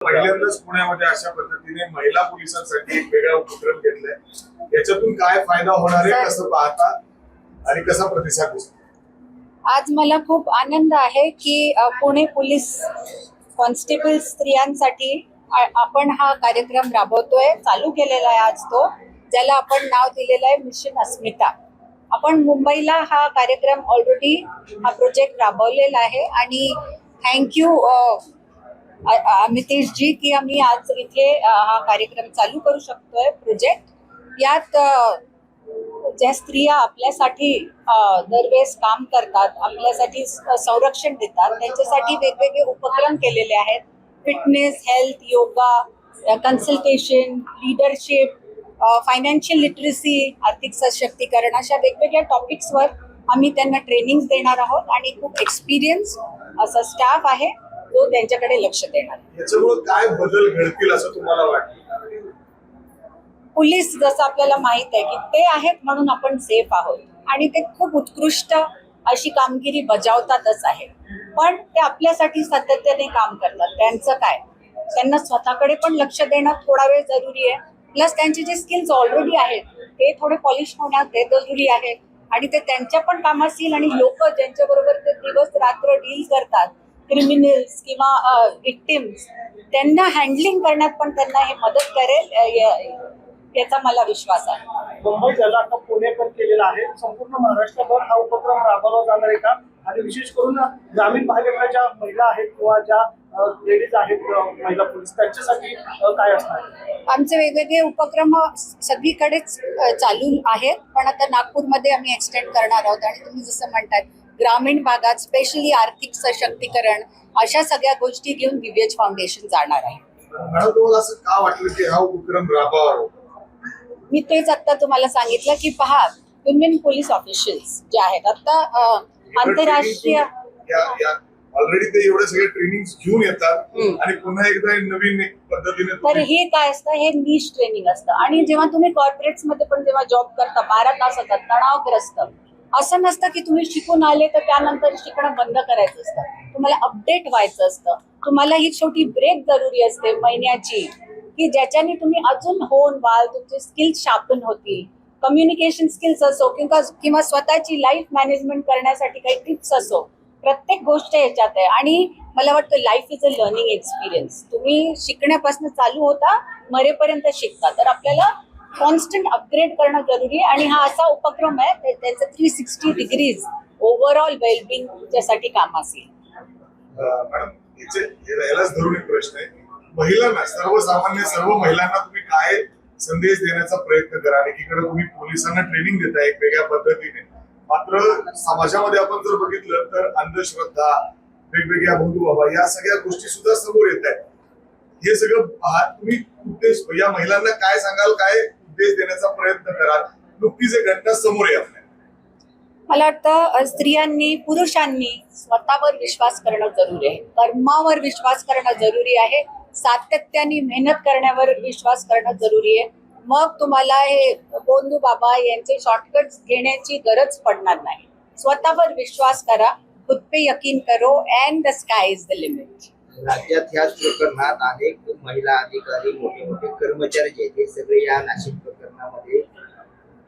पहिल्यांदाच पुण्यामध्ये अशा पद्धतीने महिला पोलिसांसाठी एक वेगळा उपक्रम घेतलाय। याच्यातून काय फायदा होणार आहे, कसं पाहता आणि कसा प्रतिसाद दिसतो? आज मला खूप आनंद आहे की पुणे पोलीस कॉन्स्टेबल स्त्रियांसाठी आपण हा कार्यक्रम राबवतोय, चालू केलेला आहे आज तो, ज्याला आपण नाव दिलेलं आहे मिशन अस्मिता। आपण मुंबईला हा कार्यक्रम ऑलरेडी हा प्रोजेक्ट राबवलेला आहे आणि थँक्यू अमितेश जी की आम्ही आज इथे हा कार्यक्रम चालू करू शकतोय प्रोजेक्ट। यात ज्या स्त्रिया आपल्यासाठी दरवेळेस काम करतात, आपल्यासाठी संरक्षण देतात, त्यांच्यासाठी वेगवेगळे उपक्रम केलेले आहेत। Fitness, health, yoga, consultation, leadership, financial literacy, आर्थिक सशक्तीकरण, अशा वेगवेगळ्या टॉपिक्सवर आम्ही त्यांना ट्रेनिंग देणार आहोत आणि खूप एक्सपिरियन्स असा स्टाफ आहे जो त्यांच्याकडे लक्ष देणार। याच्यामुळे काय बदल घडतील असं तुम्हाला वाटतं? पोलीस जसं आपल्याला माहित आहे की ते आहेत म्हणून आपण सेफ आहोत आणि ते खूप उत्कृष्ट अशी कामगिरी बजावतातच आहे, पण ते आपल्यासाठी सातत्याने काम करतात। त्यांचं काय, त्यांना स्वतःकडे पण लक्ष देणं थोडा वेळ जरुरी आहे, प्लस त्यांचे जे स्किल्स ऑलरेडी आहेत ते थोडे पॉलिश होण्यात ते जरुरी आहे आणि ते त्यांच्या पण कामात येईल आणि लोक ज्यांच्याबरोबर ते दिवस रात्र डील करतात, क्रिमिनल्स किंवा विक्टिम्स, त्यांना हँडलिंग करण्यात पण त्यांना हे मदत करेल याचा मला विश्वास आहे। मुंबई झाला, आता पुणे पण केलेला आहे, संपूर्ण महाराष्ट्रभर हा उपक्रम राबवला जाणार आहे का? आणि विशेष करून ग्रामीण भागातल्या ज्या महिला आहेत किंवा ज्या लेडीज आहेत महिला पोलीस, त्यांच्यासाठी काय असणार? आमचे वेगवेगळे उपक्रम सगळीकडेच चालू आहेत, पण आता नागपूरमध्ये आम्ही एक्सटेंड करणार आहोत आणि तुम्ही जसं म्हणताय ग्रामीण भागात स्पेशली आर्थिक सशक्तीकरण, अशा सगळ्या गोष्टी घेऊन दिव्यज फाउंडेशन जाणार आहे। मॅडम, तुम्हाला असं का वाटलं की हा उपक्रम राबवावा? मी तेच आता तुम्हाला सांगितलं की पहा, वुमेन पोलीस ऑफिशियल्स जे आहेत आता आंतरराष्ट्रीय ऑलरेडी ते एवढे सगळे ट्रेनिंग घेऊन येतात आणि पुन्हा एकदा नवीन एक पद्धतीने तर हे काय असतं, हे निश ट्रेनिंग असतं आणि जेव्हा तुम्ही कॉर्पोरेट्स मध्ये पण जेव्हा जॉब करता 12 तास असतात, तणावग्रस्त, असं नसतं की तुम्ही शिकून आले तर त्यानंतर शिकणं बंद करायचं असतं, तुम्हाला अपडेट व्हायचं असतं। तुम्हाला ही छोटी ब्रेक जरुरी असते महिन्याची की ज्याच्याने तुम्ही अजून होऊन व्हाल, तुमचे स्किल्स शार्पन होतील, कम्युनिकेशन स्किल्स असो किंवा स्वतःची लाईफ मॅनेजमेंट करण्यासाठी काही टिप्स असो, प्रत्येक गोष्ट याच्यात आहे। आणि मला वाटतं life is a learning experience, तुम्ही शिकण्यापासून चालू होता मरेपर्यंत शिकता, तर आपल्याला कॉन्स्टंट अपग्रेड करणं जरुरी आहे आणि हा असा उपक्रम आहे त्याचं 360 डिग्रीज ओव्हरऑल वेलबिंग साठी कामास येईल। मॅडम, यालाच धरून एक प्रश्न आहे, महिलांना, सर्वसामान्य सर्व महिलांना तुम्ही काय संदेश देण्याचा प्रयत्न करा? एकीकडे तुम्ही पोलिसांना ट्रेनिंग देताय एक वेगळ्या पद्धतीने, मात्र समाजामध्ये आपण जर बघितलं तर अंधश्रद्धा, वेगवेगळ्या बंधुभावा, या सगळ्या गोष्टी सुद्धा समोर येत आहेत। हे सगळं तुम्ही उद्देश या महिलांना काय सांगाल, काय उद्देश देण्याचा प्रयत्न कराल? नुकतीच एक घटना समोर आहे आपल्या। मला वाटतं स्त्रियांनी, पुरुषांनी स्वतःवर विश्वास करणं जरुरी आहे, कर्मावर विश्वास करणं जरुरी आहे, सातत्याने मेहनत करण्यावर विश्वास करणं जरुरी आहे। मग तुम्हाला हे बोंधू बाबा यांचे शॉर्टकट्स घेण्याची गरज पडणार नाही। स्वतःवर विश्वास करा, खुद पे यकीन करो and the sky is the limit. राज्यात ह्याच प्रकरणात अनेक महिला अधिकारी, मोठे मोठे कर्मचारी जे ते सगळे या नाशिक प्रकरणामध्ये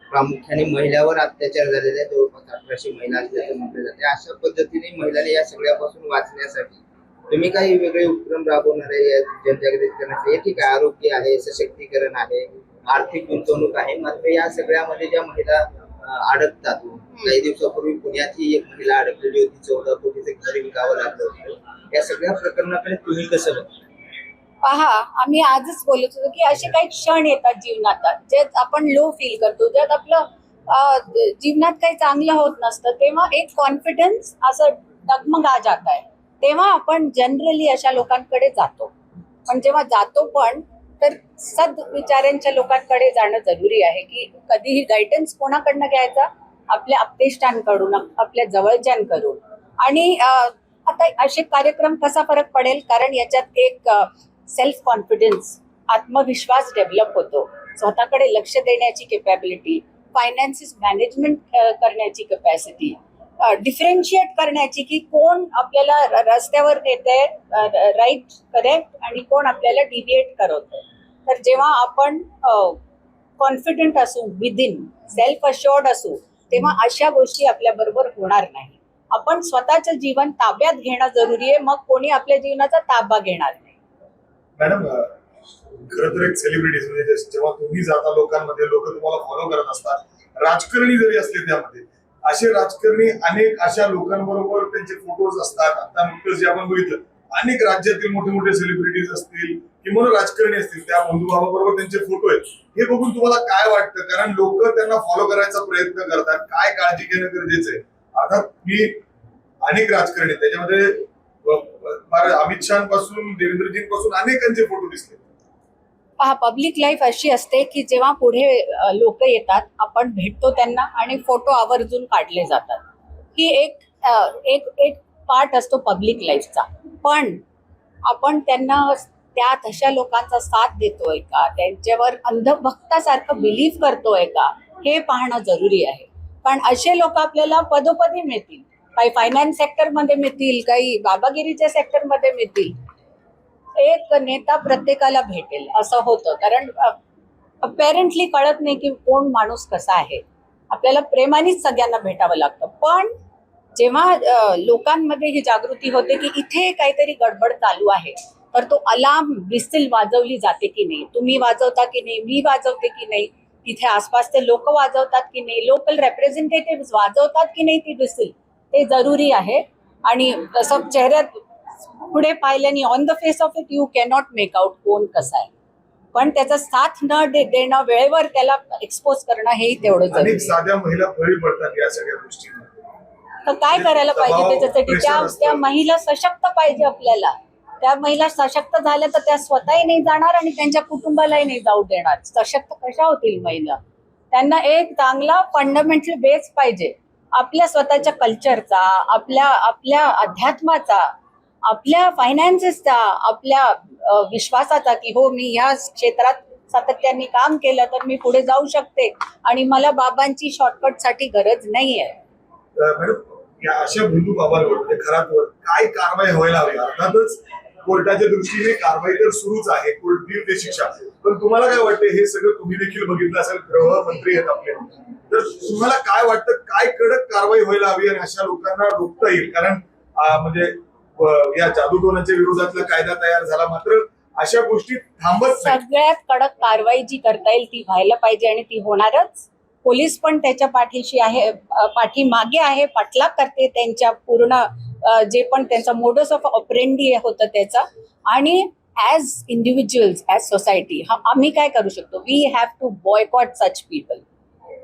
प्रामुख्याने महिलांवर अत्याचार झालेले आहेत। जवळपास 1800 महिला असल्याचं म्हटलं जाते। अशा पद्धतीने महिलांनी या सगळ्यापासून वाचण्यासाठी तुम्ही काही वेगळे उपक्रम राबवणार आहे जनजागृती करण्यासाठी? ठीक आहे, आरोग्य आहे, सशक्तीकरण आहे, आर्थिक गुंतवणूक आहे, मात्र या सगळ्यामध्ये ज्या महिला अडकतात, काही दिवसापूर्वी पुण्यातही एक महिला अडकलेली होती, 14 कोटीचं घर विकावं लागलं होतं, या सगळ्या प्रकरणाकडे तुम्ही कसं बघता? पहा, आम्ही आजच बोलत होतो की असे काही क्षण येतात जीवनात ज्यात आपण लो फील करतो, ज्यात आपलं जीवनात काही चांगलं होत नसतं, तेव्हा एक कॉन्फिडन्स असं डगमगा जात आहे, तेव्हा आपण जनरली अशा लोकांकडे जातो। पण जेव्हा जातो पण तर सद्विचारांच्या लोकांकडे जाणं जरुरी आहे की कधीही गायडन्स कोणाकडनं घ्यायचा, आपल्या अपतेष्टांकडून, आपल्या जवळच्यांकडून। आणि आता असे कार्यक्रम कसा फरक पडेल, कारण याच्यात एक सेल्फ कॉन्फिडन्स, आत्मविश्वास डेव्हलप होतो, स्वतःकडे लक्ष देण्याची कॅपॅबिलिटी, फायनान्सेस मॅनेजमेंट करण्याची कॅपॅसिटी, डिफरेन्शिएट करण्याची की कोण आपल्याला रस्त्यावर नेते राईट करेक्ट आणि कोण आपल्याला डिव्हिएट करवतंय. तर जेव्हा आपण कॉन्फिडंट असू, विदिन सेल्फ अश्योर्ड असू, तेव्हा अशा गोष्टी आपल्या बरोबर होणार नाही. आपण स्वतःचं जीवन ताब्यात घेणं जरुरी आहे, मग कोणी आपल्या जीवनाचा ताबा घेणार नाही. मॅडम खरं तर एक सेलिब्रिटीज म्हणजे जेव्हा तुम्ही जाता लोकांमध्ये, लोक तुम्हाला फॉलो करत असतात, राजकारणी जरी असले त्यामध्ये, असे राजकारणी अनेक अशा लोकांबरोबर त्यांचे फोटोज असतात. आता नुकतंच जे आपण बघितलं, अनेक राज्यातील मोठे मोठे सेलिब्रिटीज असतील किंवा राजकारणी असतील, त्या बंधुभावा बरोबर त्यांचे फोटो आहेत. हे बघून तुम्हाला काय वाटतं? कारण लोक त्यांना फॉलो करायचा प्रयत्न करतात, काय काळजी घेणं गरजेचं आहे? अर्थात मी अनेक राजकारणी त्याच्यामध्ये अमित शहा पासून देवेंद्रजींपासून अनेकांचे फोटो दिसले. पहा, पब्लिक लाईफ अशी असते की जेव्हा पुढे लोक येतात, आपण भेटतो त्यांना आणि फोटो आवर्जून काढले जातात. ही एक पार्ट असतो पब्लिक लाईफचा. पण आपण त्यांना त्या तशा लोकांचा साथ देतोय का, त्यांच्यावर अंधभक्तासारखं बिलीव्ह करतोय का, हे पाहणं जरुरी आहे. कारण असे लोक आपल्याला पदोपदी मिळतील, काही फायनान्स सेक्टरमध्ये मिळतील, काही बाबागिरीच्या सेक्टरमध्ये मिळतील. एक नेता प्रत्येकाला भेटेल असं होतं, कारण अपेरेंटली कळत नाही की कोण माणूस कसा आहे. आपल्याला प्रेमानेच सगळ्यांना भेटावं लागतं. पण जेव्हा लोकांमध्ये ही जागृती होते की इथे काहीतरी गडबड चालू आहे, तर तो अलार्म बिस्तील वाजवली जाते की नाही, तुम्ही वाजवता की नाही, मी वाजवते की नाही, तिथे आसपासचे लोक वाजवतात की नाही, लोकल रेप्रेझेंटेटिव्ह वाजवतात की नाही ती बिस्तील, ते जरुरी आहे. आणि तसं चेहऱ्यात पुढे पाहिल्याने on the face of it you cannot make out कोण कसा आहे. पण त्याचा साथ न देणं, वेळेवर त्याला एक्सपोज करणं, हेही तेवढं अनेक जरुरी. साध्या महिला बळी पडतात या सगळ्या गोष्टी. तर काय करायला पाहिजे त्याच्यासाठी? त्या महिला सशक्त पाहिजे आपल्याला. त्या महिला सशक्त झाल्या तर त्या स्वतःही नाही जाणार आणि त्यांच्या कुटुंबालाही नाही जाऊ देणार. सशक्त कशा होतील महिला? त्यांना एक चांगला फंडामेंटल बेस पाहिजे, आपल्या स्वतःच्या कल्चरचा, आपल्या अध्यात्माचा, आपल्या फायनान्सेसचा, आपल्या विश्वासाचा की हो मी या क्षेत्रात सातत्याने काम केलं तर मी पुढे जाऊ शकते आणि मला बाबांची शॉर्टकटसाठी गरज नाहीये. मॅडम, या अशा बंधू बाबांवर म्हणजे घरांवर काय कारवाई व्हायला हवी? अर्थातच कोर्टाच्या दृष्टीने कारवाई तर सुरूच आहे, कोर्ट देईल ते शिक्षा. पण तुम्हाला काय वाटतं? हे सगळं तुम्ही देखील बघितलं असेल, गृहमंत्री आहेत आपले, तर तुम्हाला काय वाटतं काय कडक कारवाई व्हायला हवी आणि अशा लोकांना रोखता येईल? कारण म्हणजे या जादूटोणाच्या विरोधातला कायदा तयार झाला, मात्र अशा गोष्टी थांबत नाही. सगळ्यात कडक कारवाई जी करता येईल ती व्हायला पाहिजे आणि ती होणारच. पोलीस पण त्याच्या पाठीशी आहे, पाठीमागे आहे, पाठलाग करते त्यांच्या पूर्ण जे पण त्यांचा मोडस ऑफ ऑपरेंडी होतं त्याचा. आणि ॲज इंडिव्हिज्युअल्स, ॲज सोसायटी, आम्ही काय करू शकतो? We have to boycott such people.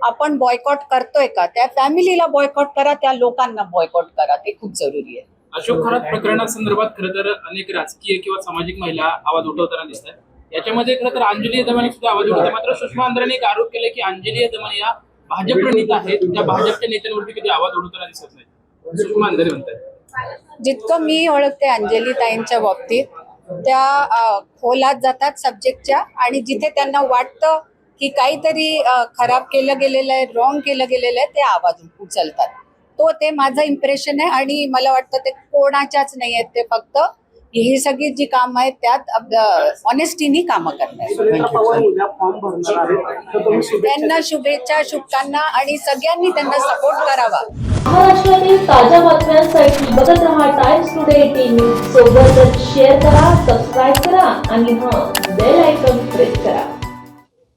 आपण बॉयकॉट करतोय का? त्या फॅमिलीला बॉयकॉट करा, त्या लोकांना बॉयकॉट करा, ते खूप जरुरी आहे. अशोक खरात प्रकरणासंदर्भात खरं तर अनेक राजकीय किंवा सामाजिक महिला आवाज उठवताना दिसतात. याच्यामध्ये खरं तर अंजली दमानी सुद्धा आवाज उठवतात. मात्र सुषमा अंधारेने एक आरोप केला की अंजली दमानी या भाजप नेत्या आहेत, त्या भाजपच्या नेत्यांवरती कधी आवाज उठवताना दिसत नाही. सुषमा अंधारे म्हणतात. जितकं मी ओळखते अंजली ताईंच्या बाबतीत, त्या खोलात जातात सब्जेक्टच्या आणि जिथे त्यांना वाटतं की काहीतरी खराब केलं गेलेलं आहे, रॉंग केलं गेलेलं आहे, ते आवाज उचलतात. ते माझं इम्प्रेशन आहे. आणि मला वाटतं ते कोणाच्याच नाही आहेत, ते फक्त ही सगळी जी कामं आहेत त्यात ऑनेस्टीनी कामं करतात. त्यांना शुभेच्छा, शुभकामना आणि सगळ्यांनी त्यांना सपोर्ट करावा. महाराष्ट्रातील ताज्या बातम्यांसाठी बघत रहा टाइम्स टुडे टीव्ही. सोबतच शेअर करा, सबस्क्राईब करा आणि बेल आयकॉन प्रेस करा.